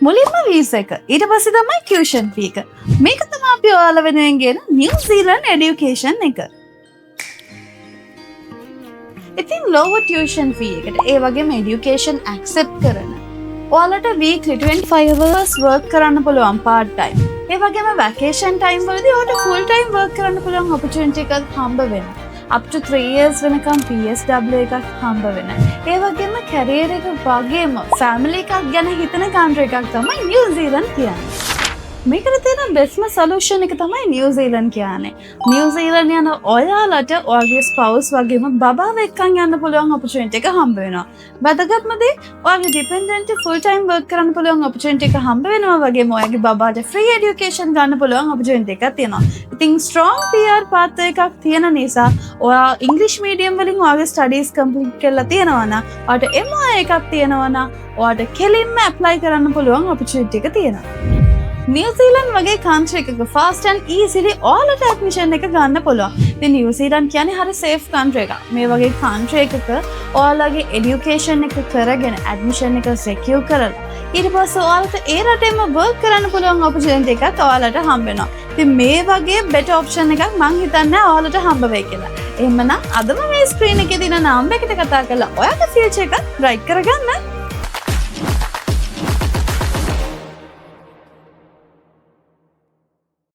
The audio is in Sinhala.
මුලින්ම වීසා එක. ඊට පස්සේ තමයි ටියුෂන් ෆී එක. මේක තමයි අපි ඔයාලා වෙනුවෙන් ගෙන නිව්සීලන්ත এডুকেෂන් එක. ඉතින් lower tuition fee එකට ඒ වගේම education accept කරන ඔයාලට weekly 25 hours work කරන්න පුළුවන් part time. ඒ වගේම vacation time වලදී ඔයාලට full time work කරන්න පුළුවන් opportunity එකක් හම්බ වෙනවා. up to 3 years වෙනකම් PSW එකක් හම්බ වෙනවා. ඒ වගේම career එක වගේම family එකක් ගැන හිතන country එකක් තමයි New Zealand කියන්නේ. මේකට තියෙන බෙස්ම සොලියුෂන් එක තමයි නිව්සීලන්ත කියන්නේ. නිව්සීලන්ත යන ඔයාලට ඔයාගේ ස්පවුස් වගේම බබාව එක්කන් යන්න පුළුවන් ඔපචුනිටි එක හම්බ වෙනවා. වැදගත්ම දේ ඔයාගේ ඩිපෙන්ඩන්ට් ෆුල් ටයිම් වර්ක් කරන්න පුළුවන් ඔපචුනිටි එක හම්බ වෙනවා වගේම ඔයාගේ බබාට ෆ්‍රී এডুকেෂන් ගන්න පුළුවන් ඔපචුනිටි එකක් තියෙනවා. ඉතින් ස්ට්‍රෝං PR පාත් එකක් තියෙන නිසා ඔයා ඉංග්‍රීසි මීඩියම් වලින් ඔයාගේ ස්ටඩීස් කම්ප්ලීට් කරලා තියෙනවා නම් ඔයාට MI එකක් තියෙනවා නම් ඔයාට කෙලින්ම ඇප්ලයි කරන්න පුළුවන් ඔපචුනිටි එක තියෙනවා. නිව්සීලන්ත වගේ country එකක fast and easily ඔයාලට admission එක ගන්න පුළුවන්. ඉතින් නිව්සීලන්ත කියන්නේ හරි safe country එකක්. මේ වගේ country එකක ඔයාලගේ education එක කරගෙන admission එක secure කරලා ඊට පස්සේ ඔයාලට ඒ රටේම work කරන්න පුළුවන් opportunity එකක් ඔයාලට හම්බ වෙනවා. ඉතින් මේ වගේ better option එකක් මං හිතන්නේ ඔයාලට හම්බ වෙයි කියලා. එහෙමනම් අදම මේ screen එකේ තියෙන number එකට කතා කරලා ඔයාගේ future එක bright කරගන්න.